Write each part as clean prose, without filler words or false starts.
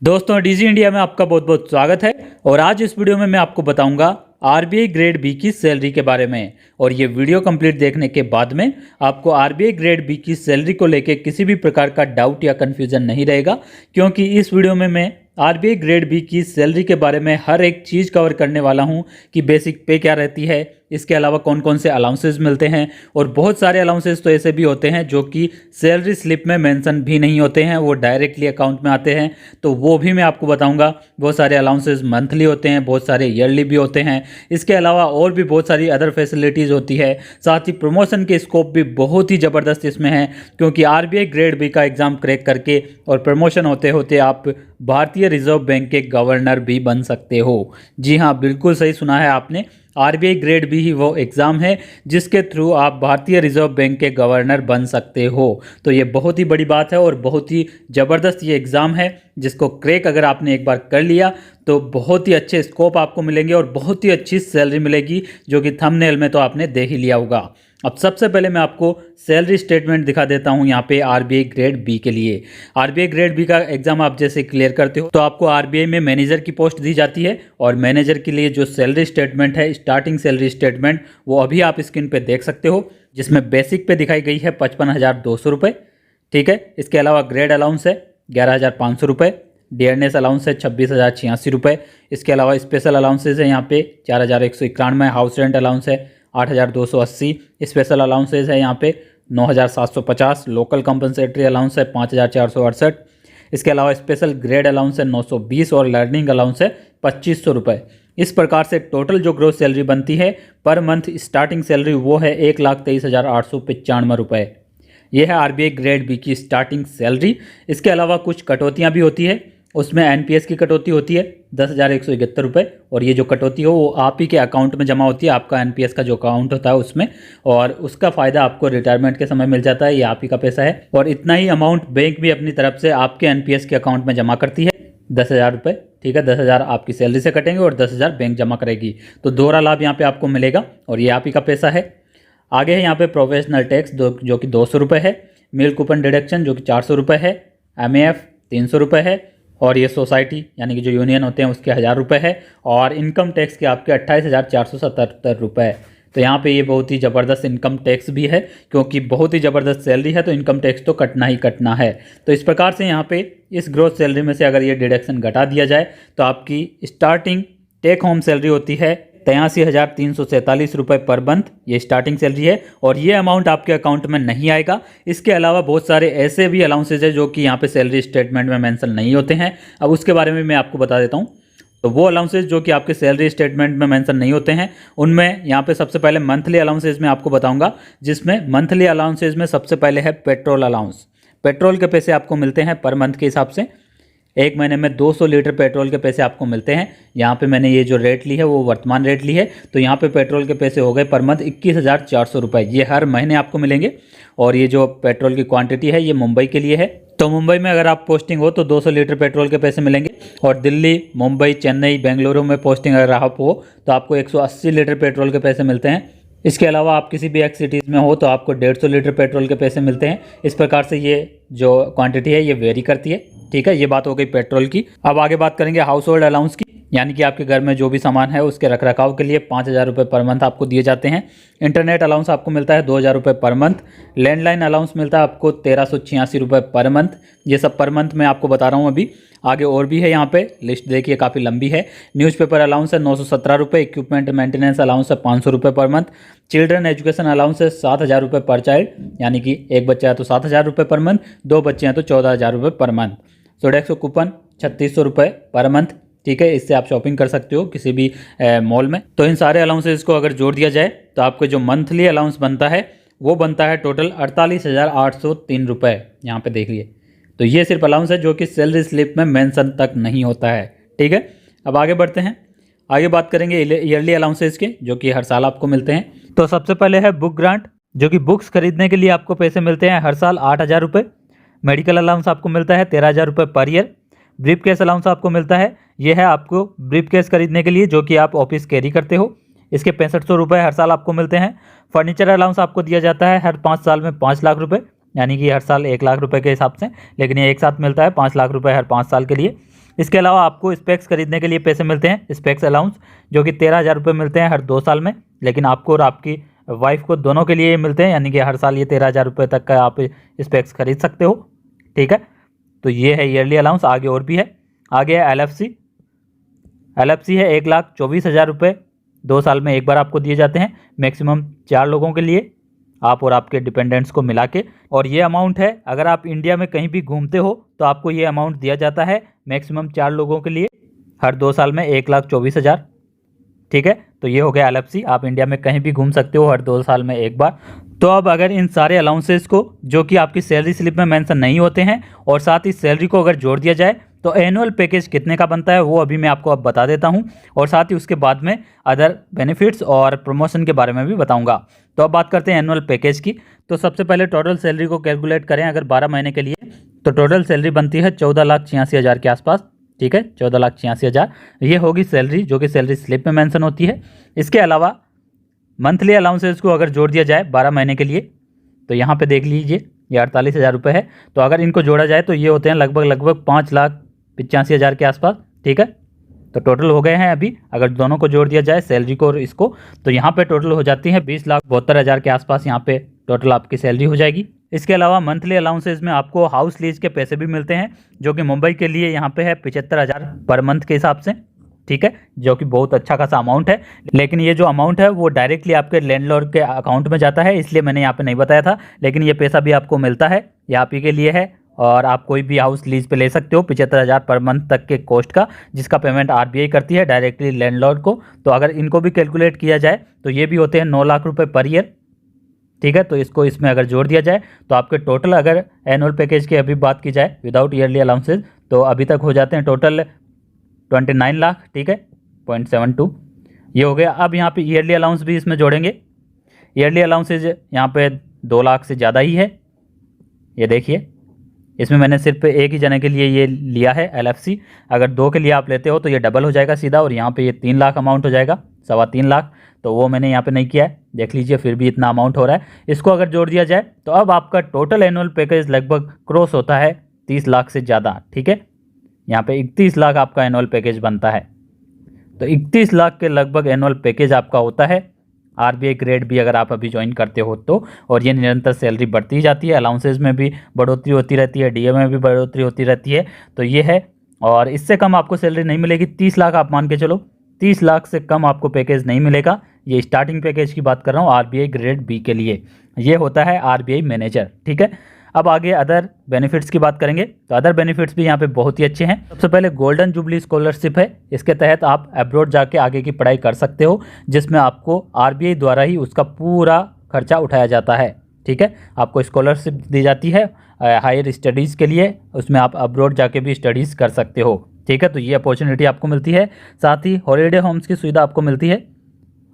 दोस्तों DG India में आपका बहुत बहुत स्वागत है। और आज इस वीडियो में मैं आपको बताऊंगा आरबीआई ग्रेड बी की सैलरी के बारे में। और ये वीडियो कंप्लीट देखने के बाद में आपको आरबीआई ग्रेड बी की सैलरी को लेके किसी भी प्रकार का डाउट या कन्फ्यूजन नहीं रहेगा, क्योंकि इस वीडियो में मैं आरबीआई ग्रेड बी की सैलरी के बारे में हर एक चीज़ कवर करने वाला हूं कि बेसिक पे क्या रहती है, इसके अलावा कौन कौन से अलाउंसेस मिलते हैं। और बहुत सारे अलाउंसेस तो ऐसे भी होते हैं जो कि सैलरी स्लिप में मेंशन भी नहीं होते हैं, वो डायरेक्टली अकाउंट में आते हैं, तो वो भी मैं आपको बताऊंगा। बहुत सारे अलाउंसेस मंथली होते हैं, बहुत सारे ईयरली भी होते हैं। इसके अलावा और भी बहुत सारी अदर फैसिलिटीज़ होती है। साथ ही प्रमोशन के स्कोप भी बहुत ही ज़बरदस्त इसमें है, क्योंकि आरबीआई ग्रेड बी का एग्ज़ाम क्रैक करके और प्रमोशन होते होते आप भारतीय रिजर्व बैंक के गवर्नर भी बन सकते हो। जी हाँ, बिल्कुल सही सुना है आपने। आरबीआई ग्रेड बी ही वो एग्ज़ाम है जिसके थ्रू आप भारतीय रिजर्व बैंक के गवर्नर बन सकते हो। तो ये बहुत ही बड़ी बात है और बहुत ही ज़बरदस्त ये एग्ज़ाम है, जिसको क्रैक अगर आपने एक बार कर लिया तो बहुत ही अच्छे स्कोप आपको मिलेंगे और बहुत ही अच्छी सैलरी मिलेगी, जो कि थंबनेल में तो आपने देख ही लिया होगा। अब सबसे पहले मैं आपको सैलरी स्टेटमेंट दिखा देता हूं यहाँ पे आरबीआई ग्रेड बी के लिए। आरबीआई ग्रेड बी का एग्जाम आप जैसे क्लियर करते हो तो आपको आरबीआई में मैनेजर की पोस्ट दी जाती है, और मैनेजर के लिए जो सैलरी स्टेटमेंट है, स्टार्टिंग सैलरी स्टेटमेंट, वो अभी आप स्क्रीन पे देख सकते हो, जिसमें बेसिक पे दिखाई गई है 55,200 रुपये। ठीक है, इसके अलावा ग्रेड अलाउंस है 11,500 रुपये, डियरनेस अलाउंस है 26,086 रुपये। इसके अलावा स्पेशल अलाउंसेज है यहाँ पे 4,191, हाउस रेंट अलाउंस है 8,280, स्पेशल अलाउंसेज है यहाँ पे 9,750, लोकल कंपनसेटरी अलाउंस है 5,468। इसके अलावा स्पेशल ग्रेड अलाउंस है 920 और लर्निंग अलाउंस है 2,500 रुपये। इस प्रकार से टोटल जो ग्रोस सैलरी बनती है पर मंथ, स्टार्टिंग सैलरी वो है 1,23,895 रुपये। यह है आरबीआई ग्रेड बी की स्टार्टिंग सैलरी। इसके अलावा कुछ कटौतियाँ भी होती है, उसमें एनपीएस की कटौती होती है 10,171 रुपये, और ये जो कटौती हो वो आप ही के अकाउंट में जमा होती है, आपका एनपीएस का जो अकाउंट होता है उसमें, और उसका फ़ायदा आपको रिटायरमेंट के समय मिल जाता है। ये आप ही का पैसा है, और इतना ही अमाउंट बैंक भी अपनी तरफ से आपके एनपीएस के अकाउंट में जमा करती है, 10,000 रुपये। ठीक है, 10,000 आपकी सैलरी से कटेंगे और 10,000 बैंक जमा करेगी, तो दोहरा लाभ यहाँ पर आपको मिलेगा, और ये आप ही का पैसा है। आगे है यहाँ पे प्रोफेशनल टैक्स जो कि 200 रुपये है, मील कूपन डिडक्शन जो कि 400 रुपये है, एमएएफ 300 रुपये है, और ये सोसाइटी यानी कि जो यूनियन होते हैं उसके 1,000 रुपये है, और इनकम टैक्स के आपके 28,477 रुपये। तो यहाँ पे ये बहुत ही ज़बरदस्त इनकम टैक्स भी है, क्योंकि बहुत ही ज़बरदस्त सैलरी है तो इनकम टैक्स तो कटना ही कटना है। तो इस प्रकार से यहाँ पे इस ग्रोथ सैलरी में से अगर ये डिडक्शन घटा दिया जाए तो आपकी स्टार्टिंग टेक होम सैलरी होती है 83,347 रुपये पर मंथ। ये स्टार्टिंग सैलरी है, और ये अमाउंट आपके अकाउंट में नहीं आएगा। इसके अलावा बहुत सारे ऐसे भी अलाउंसेज है जो कि यहाँ पे सैलरी स्टेटमेंट में मेंशन नहीं होते हैं। अब उसके बारे में मैं आपको बता देता हूँ। तो वो अलाउंसेज जो कि आपके सैलरी स्टेटमेंट में मेंशन नहीं होते हैं, उनमें यहाँ पे सबसे पहले मंथली अलाउंसेज में आपको बताऊँगा, जिसमें मंथली अलाउंसेज में सबसे पहले है पेट्रोल अलाउंस। पेट्रोल के पैसे आपको मिलते हैं पर मंथ के हिसाब से। एक महीने में 200 लीटर पेट्रोल के पैसे आपको मिलते हैं। यहाँ पे मैंने ये जो रेट ली है वो वर्तमान रेट ली है, तो यहाँ पे पेट्रोल के पैसे हो गए पर मंथ 21,400 रुपये। ये हर महीने आपको मिलेंगे, और ये जो पेट्रोल की क्वांटिटी है ये मुंबई के लिए है। तो मुंबई में अगर आप पोस्टिंग हो तो 200 लीटर पेट्रोल के पैसे मिलेंगे, और दिल्ली, मुंबई, चेन्नई, बेंगलुरु में पोस्टिंग अगर आप हो तो आपको 180 लीटर पेट्रोल के पैसे मिलते हैं। इसके अलावा आप किसी भी एक सिटीज़ में हो तो आपको 150 लीटर पेट्रोल के पैसे मिलते हैं। इस प्रकार से ये जो क्वांटिटी है ये वेरी करती है। ठीक है, ये बात हो गई पेट्रोल की। अब आगे बात करेंगे हाउस होल्ड अलाउंस की, यानी कि आपके घर में जो भी सामान है उसके रखरखाव के लिए 5,000 रुपये पर मंथ आपको दिए जाते हैं। इंटरनेट अलाउंस आपको मिलता है 2,000 रुपये पर मंथ। लैंडलाइन अलाउंस मिलता है आपको 1,386 रुपये पर मंथ। ये सब पर मंथ मैं आपको बता रहा हूँ अभी। आगे और भी है, यहाँ पे लिस्ट देखिए काफ़ी लंबी है। न्यूज़पेपर अलाउंस है 917 रुपये, इक्विपमेंट मेंटेनेंस अलाउंस है 500 रुपये per month. Children education allowance है 7,000 रुपये पर चाइल्ड, यानी कि एक बच्चा है तो 7,000 रुपये पर मंथ, 2 बच्चे हैं तो 14,000 रुपये पर मंथ। सोडेक्सो कूपन 3,600 रुपये पर मंथ। ठीक है, इससे आप शॉपिंग कर सकते हो किसी भी मॉल में। तो इन सारे अलाउंसेस को अगर जोड़ दिया जाए तो आपको जो मंथली अलाउंस बनता है वो बनता है टोटल 48,803 रुपये। यहाँ पे देख लिए, तो ये सिर्फ अलाउंस है जो कि सैलरी स्लिप में मेंशन तक नहीं होता है। ठीक है, अब आगे बढ़ते हैं। आगे बात करेंगे ईयरली अलाउंसेस के, जो कि हर साल आपको मिलते हैं। तो सबसे पहले है बुक ग्रांट, जो कि बुक्स खरीदने के लिए आपको पैसे मिलते हैं हर साल 8,000 रुपये। मेडिकल अलाउंस आपको मिलता है 13,000 रुपये per year. Brief case allowance आपको मिलता है, ये है आपको ब्रीफ केस खरीदने के लिए जो कि आप ऑफिस कैरी करते हो, इसके 6500 रुपये हर साल आपको मिलते हैं। फर्नीचर अलाउंस आपको दिया जाता है हर 5 साल में 5 लाख रुपये, यानी कि हर साल 1 लाख रुपए के हिसाब से, लेकिन ये एक साथ मिलता है 5 लाख रुपए हर 5 साल के लिए। इसके अलावा आपको स्पेक्स खरीदने के लिए पैसे मिलते हैं, स्पेक्स अलाउंस, जो कि 13,000 रुपये मिलते हैं हर 2 साल में। लेकिन आपको और आपकी वाइफ को दोनों के लिए ये मिलते हैं, यानी कि हर साल ये 13,000 रुपये तक का आप स्पेक्स खरीद सकते हो। ठीक है, तो ये है ईयरली अलाउंस। आगे और भी है, आगे है एलएफसी। एलएफसी है 1,24,000 रुपये, 2 साल में एक बार आपको दिए जाते हैं, मैक्सिमम 4 लोगों के लिए, आप और आपके डिपेंडेंट्स को मिला के। और ये अमाउंट है, अगर आप इंडिया में कहीं भी घूमते हो तो आपको ये अमाउंट दिया जाता है, मैक्सिमम 4 लोगों के लिए, हर 2 साल में 1,24,000। ठीक है, तो ये हो गया एलएफसी। आप इंडिया में कहीं भी घूम सकते हो हर 2 साल में एक बार। तो अब अगर इन सारे अलाउंसेस को, जो कि आपकी सैलरी स्लिप में मेंशन नहीं होते हैं, और साथ ही सैलरी को अगर जोड़ दिया जाए तो एनुअल पैकेज कितने का बनता है वो अभी मैं आपको अब बता देता हूं, और साथ ही उसके बाद में अदर बेनिफिट्स और प्रमोशन के बारे में भी बताऊंगा। तो अब बात करते हैं एनुअल पैकेज की। तो सबसे पहले टोटल सैलरी को कैलकुलेट करें अगर 12 महीने के लिए, तो टोटल सैलरी बनती है 14,86,000 के आसपास। ठीक है, 14,86,000 ये होगी सैलरी, जो कि सैलरी स्लिप में मेंशन होती है। इसके अलावा मंथली अलाउंसेस को अगर जोड़ दिया जाए 12 महीने के लिए, तो यहाँ पे देख लीजिए ये 48,000 रुपये है। तो अगर इनको जोड़ा जाए तो ये होते हैं लगभग 5,85,000 के आसपास। ठीक है, तो टोटल हो गए हैं अभी, अगर दोनों को जोड़ दिया जाए सैलरी को और इसको, तो यहाँ पे टोटल हो जाती है 20,72,000 के आसपास। यहाँ पे टोटल आपकी सैलरी हो जाएगी। इसके अलावा मंथली अलाउंसेस में आपको हाउस लीज के पैसे भी मिलते हैं, जो कि मुंबई के लिए यहाँ पे है 75,000 पर मंथ के हिसाब से। ठीक है, जो कि बहुत अच्छा खासा अमाउंट है। लेकिन ये जो अमाउंट है वो डायरेक्टली आपके लैंडलॉर्ड के अकाउंट में जाता है, इसलिए मैंने यहाँ पे नहीं बताया था। लेकिन ये पैसा भी आपको मिलता है, ये आप ही के लिए है, और आप कोई भी हाउस लीज पे ले सकते हो 75,000 पर मंथ तक के कॉस्ट का, जिसका पेमेंट आरबीआई करती है डायरेक्टली लैंडलॉर्ड को। तो अगर इनको भी कैलकुलेट किया जाए तो ये भी होते हैं 9 लाख रुपये पर ईयर। ठीक है, तो इसको इसमें अगर जोड़ दिया जाए तो आपके टोटल, अगर एनुअल पैकेज की अभी बात की जाए विदाउट ईयरली अलाउंसेज, तो अभी तक हो जाते हैं टोटल 29 लाख। ठीक है, 0.72 ये हो गया। अब यहाँ पे ईयरली अलाउंस भी इसमें जोड़ेंगे। ईयरली अलाउंसेज यहाँ पे 2 लाख से ज़्यादा ही है। ये देखिए, इसमें मैंने सिर्फ एक ही जने के लिए ये लिया है एलएफसी। अगर 2 के लिए आप लेते हो तो ये डबल हो जाएगा सीधा, और यहाँ पे ये 3 लाख अमाउंट हो जाएगा, 3.25 लाख। तो वो मैंने यहाँ पे नहीं किया है, देख लीजिए, फिर भी इतना अमाउंट हो रहा है। इसको अगर जोड़ दिया जाए तो अब आपका टोटल एनुअल पैकेज लगभग क्रॉस होता है 30 लाख से ज़्यादा। ठीक है, यहाँ पे 31 लाख आपका एनुअल पैकेज बनता है। तो 31 लाख के लगभग एनुअल पैकेज आपका होता है आरबीआई ग्रेड बी, अगर आप अभी ज्वाइन करते हो तो। और ये निरंतर सैलरी बढ़ती ही जाती है, अलाउंसेज में भी बढ़ोतरी होती रहती है, डीए में भी बढ़ोतरी होती रहती है। तो ये है, और इससे कम आपको सैलरी नहीं मिलेगी। 30 लाख आप मान के चलो, 30 लाख से कम आपको पैकेज नहीं मिलेगा। ये स्टार्टिंग पैकेज की बात कर रहा हूँ आरबीआई ग्रेड बी के लिए। ये होता है आरबीआई मैनेजर। ठीक है, अब आगे अदर बेनिफिट्स की बात करेंगे। तो अदर बेनिफिट्स भी यहाँ पे बहुत ही अच्छे हैं। सबसे पहले गोल्डन जुबली स्कॉलरशिप है, इसके तहत आप अब्रॉड जाके आगे की पढ़ाई कर सकते हो, जिसमें आपको आरबीआई द्वारा ही उसका पूरा खर्चा उठाया जाता है। ठीक है, आपको स्कॉलरशिप दी जाती है हायर स्टडीज़ के लिए, उसमें आप अब्रॉड जाके भी स्टडीज़ कर सकते हो। ठीक है, तो ये अपॉर्चुनिटी आपको मिलती है। साथ ही हॉलीडे होम्स की सुविधा आपको मिलती है,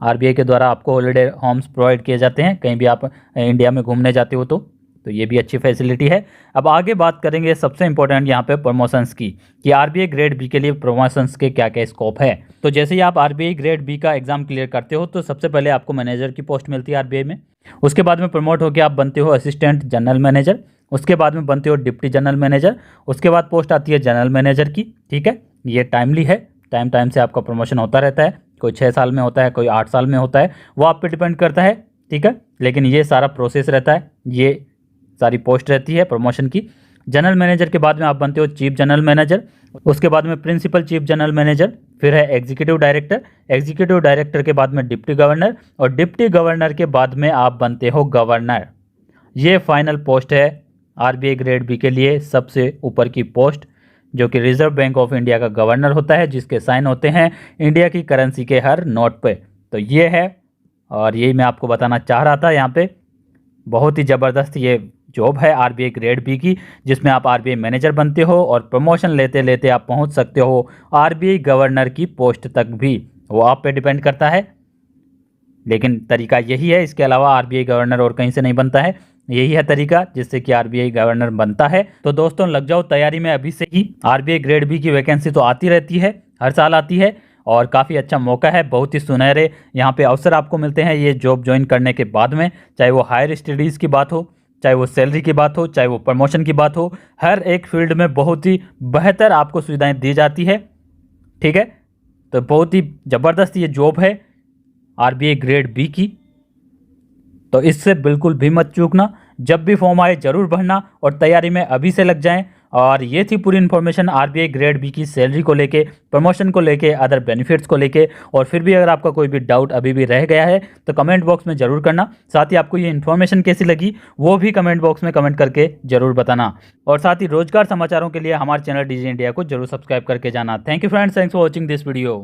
आरबीआई के द्वारा आपको हॉलीडे होम्स प्रोवाइड किए जाते हैं कहीं भी आप इंडिया में घूमने जाते हो तो ये भी अच्छी फैसिलिटी है। अब आगे बात करेंगे सबसे इंपॉर्टेंट यहाँ पे प्रमोशंस की, कि आरबीआई ग्रेड बी के लिए प्रमोशंस के क्या क्या स्कोप है। तो जैसे ही आप आरबीआई ग्रेड बी का एग्जाम क्लियर करते हो तो सबसे पहले आपको मैनेजर की पोस्ट मिलती है आरबीआई में। उसके बाद में प्रमोट होकर आप बनते हो असिस्टेंट जनरल मैनेजर, उसके बाद में बनते हो डिप्टी जनरल मैनेजर, उसके बाद पोस्ट आती है जनरल मैनेजर की। ठीक है, ये टाइमली है, टाइम से आपका प्रमोशन होता रहता है, कोई 6 साल में होता है, कोई 8 साल में होता है, वो आप पे डिपेंड करता है। ठीक है, लेकिन ये सारा प्रोसेस रहता है, ये सारी पोस्ट रहती है प्रमोशन की। जनरल मैनेजर के बाद में आप बनते हो चीफ जनरल मैनेजर, उसके बाद में प्रिंसिपल चीफ जनरल मैनेजर, फिर है एग्जीक्यूटिव डायरेक्टर, एग्जीक्यूटिव डायरेक्टर के बाद में डिप्टी गवर्नर, और डिप्टी गवर्नर के बाद में आप बनते हो गवर्नर। ये फाइनल पोस्ट है आरबीआई ग्रेड बी के लिए सबसे ऊपर की पोस्ट, जो कि रिजर्व बैंक ऑफ इंडिया का गवर्नर होता है, जिसके साइन होते हैं इंडिया की करेंसी के हर नोट पे। तो ये है, और यही मैं आपको बताना चाह रहा था। यहाँ पे बहुत ही ज़बरदस्त ये जॉब है आरबीआई ग्रेड बी की, जिसमें आप आरबीआई मैनेजर बनते हो और प्रमोशन लेते लेते आप पहुंच सकते हो आरबीआई गवर्नर की पोस्ट तक भी, वो आप पे डिपेंड करता है। लेकिन तरीका यही है, इसके अलावा आरबीआई गवर्नर और कहीं से नहीं बनता है, यही है तरीका जिससे कि आरबीआई गवर्नर बनता है। तो दोस्तों लग जाओ तैयारी में अभी से ही। आरबीआई ग्रेड बी की वैकेंसी तो आती रहती है, हर साल आती है, और काफ़ी अच्छा मौका है, बहुत ही सुनहरे यहाँ पे अवसर आपको मिलते हैं ये जॉब ज्वाइन करने के बाद में, चाहे वो हायर स्टडीज़ की बात हो, चाहे वो सैलरी की बात हो, चाहे वो प्रमोशन की बात हो, हर एक फील्ड में बहुत ही बेहतर आपको सुविधाएं दी जाती है। ठीक है, तो बहुत ही ज़बरदस्त ये जॉब है आरबीआई ग्रेड बी की, तो इससे बिल्कुल भी मत चूकना। जब भी फॉर्म आए जरूर भरना और तैयारी में अभी से लग जाएं। और ये थी पूरी इन्फॉर्मेशन आरबीआई ग्रेड बी की सैलरी को लेके, प्रमोशन को लेके, अदर बेनिफिट्स को लेके। और फिर भी अगर आपका कोई भी डाउट अभी भी रह गया है तो कमेंट बॉक्स में ज़रूर करना। साथ ही आपको ये इन्फॉर्मेशन कैसी लगी वो भी कमेंट बॉक्स में कमेंट करके ज़रूर बताना। और साथ ही रोजगार समाचारों के लिए हमारे चैनल डीजी इंडिया को जरूर सब्सक्राइब करके जाना। Thank you friends, thanks for watching this video.